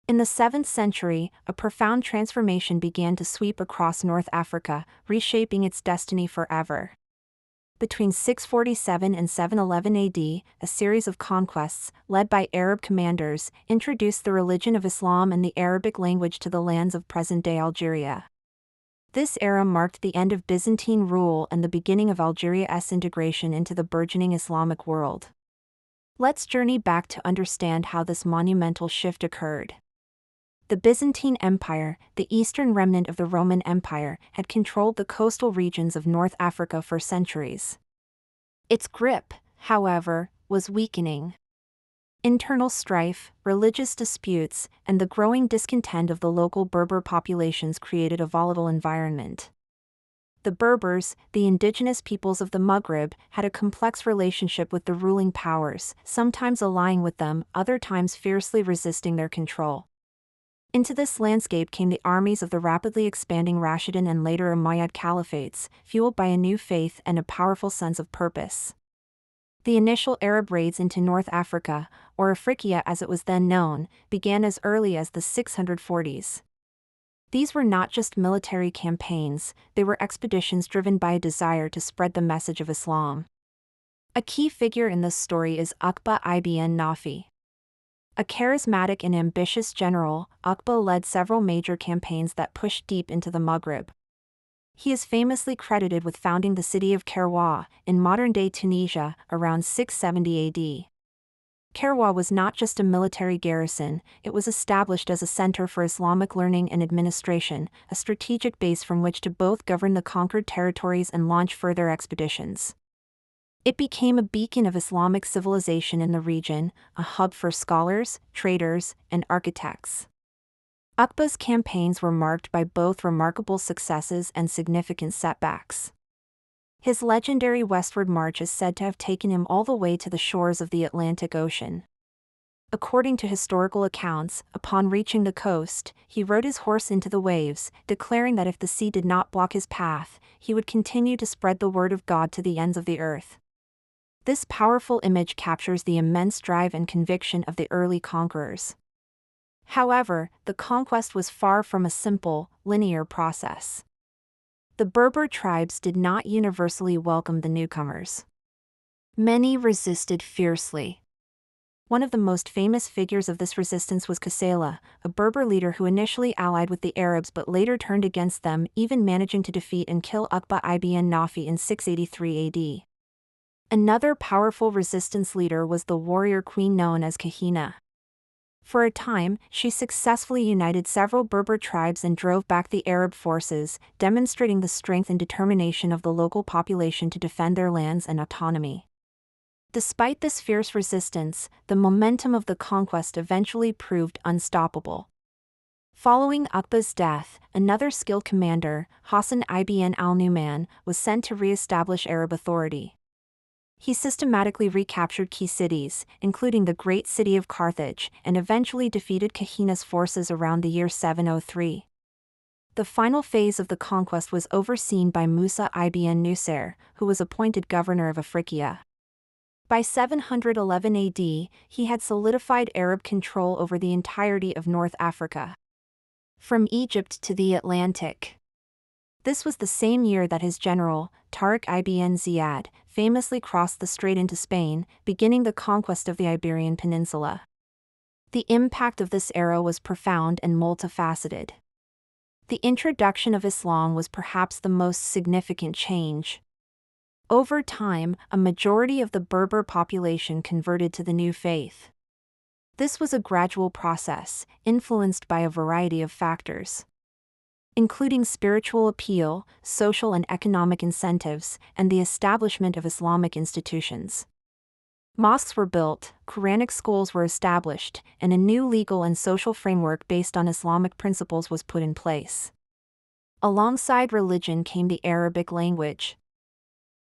In the 7th century, a profound transformation began to sweep across North Africa, reshaping its destiny forever. Between 647 and 711 AD, a series of conquests, led by Arab commanders, introduced the religion of Islam and the Arabic language to the lands of present-day Algeria. This era marked the end of Byzantine rule and the beginning of Algeria's integration into the burgeoning Islamic world. Let's journey back to understand how this monumental shift occurred. The Byzantine Empire, the eastern remnant of the Roman Empire, had controlled the coastal regions of North Africa for centuries. Its grip, however, was weakening. Internal strife, religious disputes, and the growing discontent of the local Berber populations created a volatile environment. The Berbers, the indigenous peoples of the Maghreb, had a complex relationship with the ruling powers, sometimes allying with them, other times fiercely resisting their control. Into this landscape came the armies of the rapidly expanding Rashidun and later Umayyad caliphates, fueled by a new faith and a powerful sense of purpose. The initial Arab raids into North Africa, or Africa as it was then known, began as early as the 640s. These were not just military campaigns, they were expeditions driven by a desire to spread the message of Islam. A key figure in this story is Uqba ibn Nafi. A charismatic and ambitious general, Uqba led several major campaigns that pushed deep into the Maghreb. He is famously credited with founding the city of Kairouan, in modern-day Tunisia, around 670 AD. Kairouan was not just a military garrison, it was established as a center for Islamic learning and administration, a strategic base from which to both govern the conquered territories and launch further expeditions. It became a beacon of Islamic civilization in the region, a hub for scholars, traders, and architects. Uqba's campaigns were marked by both remarkable successes and significant setbacks. His legendary westward march is said to have taken him all the way to the shores of the Atlantic Ocean. According to historical accounts, upon reaching the coast, he rode his horse into the waves, declaring that if the sea did not block his path, he would continue to spread the word of God to the ends of the earth. This powerful image captures the immense drive and conviction of the early conquerors. However, the conquest was far from a simple, linear process. The Berber tribes did not universally welcome the newcomers. Many resisted fiercely. One of the most famous figures of this resistance was Kasala, a Berber leader who initially allied with the Arabs but later turned against them, even managing to defeat and kill Uqba ibn Nafi in 683 AD. Another powerful resistance leader was the warrior queen known as Kahina. For a time, she successfully united several Berber tribes and drove back the Arab forces, demonstrating the strength and determination of the local population to defend their lands and autonomy. Despite this fierce resistance, the momentum of the conquest eventually proved unstoppable. Following Uqba's death, another skilled commander, Hassan ibn al-Nu'man, was sent to re-establish Arab authority. He systematically recaptured key cities, including the great city of Carthage, and eventually defeated Kahina's forces around the year 703. The final phase of the conquest was overseen by Musa ibn Nusair, who was appointed governor of Africa. By 711 AD, he had solidified Arab control over the entirety of North Africa, from Egypt to the Atlantic. This was the same year that his general, Tariq ibn Ziyad, famously crossed the strait into Spain, beginning the conquest of the Iberian Peninsula. The impact of this era was profound and multifaceted. The introduction of Islam was perhaps the most significant change. Over time, a majority of the Berber population converted to the new faith. This was a gradual process, influenced by a variety of factors, including spiritual appeal, social and economic incentives, and the establishment of Islamic institutions. Mosques were built, Quranic schools were established, and a new legal and social framework based on Islamic principles was put in place. Alongside religion came the Arabic language.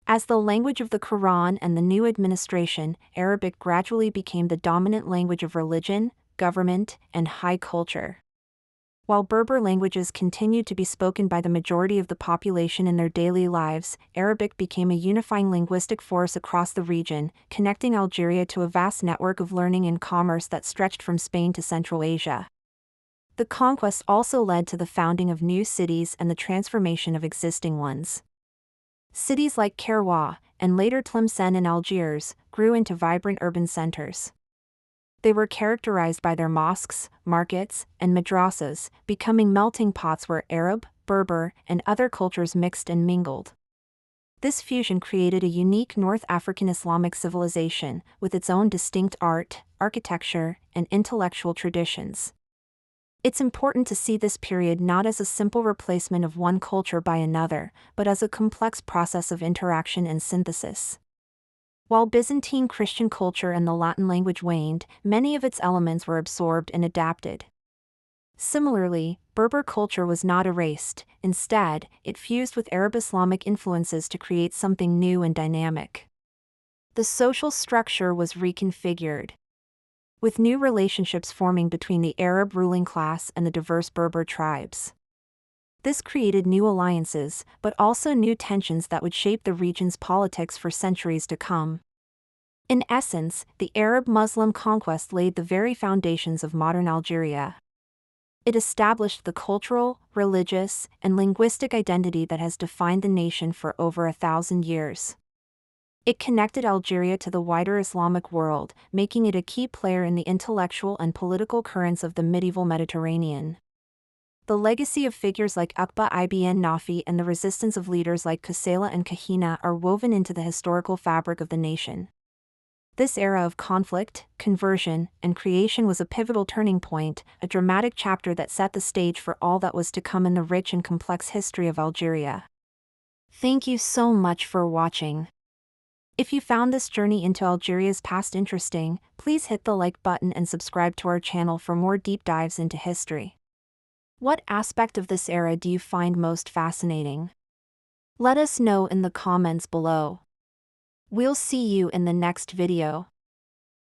As the language of the Quran and the new administration, Arabic gradually became the dominant language of religion, government, and high culture. While Berber languages continued to be spoken by the majority of the population in their daily lives, Arabic became a unifying linguistic force across the region, connecting Algeria to a vast network of learning and commerce that stretched from Spain to Central Asia. The conquest also led to the founding of new cities and the transformation of existing ones. Cities like Kairouan, and later Tlemcen and Algiers, grew into vibrant urban centers. They were characterized by their mosques, markets, and madrasas, becoming melting pots where Arab, Berber, and other cultures mixed and mingled. This fusion created a unique North African Islamic civilization, with its own distinct art, architecture, and intellectual traditions. It's important to see this period not as a simple replacement of one culture by another, but as a complex process of interaction and synthesis. While Byzantine Christian culture and the Latin language waned, many of its elements were absorbed and adapted. Similarly, Berber culture was not erased; instead, it fused with Arab Islamic influences to create something new and dynamic. The social structure was reconfigured, with new relationships forming between the Arab ruling class and the diverse Berber tribes. This created new alliances, but also new tensions that would shape the region's politics for centuries to come. In essence, the Arab-Muslim conquest laid the very foundations of modern Algeria. It established the cultural, religious, and linguistic identity that has defined the nation for over 1,000 years. It connected Algeria to the wider Islamic world, making it a key player in the intellectual and political currents of the medieval Mediterranean. The legacy of figures like Uqba ibn Nafi and the resistance of leaders like Kusela and Kahina are woven into the historical fabric of the nation. This era of conflict, conversion, and creation was a pivotal turning point, a dramatic chapter that set the stage for all that was to come in the rich and complex history of Algeria. Thank you so much for watching. If you found this journey into Algeria's past interesting, please hit the like button and subscribe to our channel for more deep dives into history. What aspect of this era do you find most fascinating? Let us know in the comments below. We'll see you in the next video.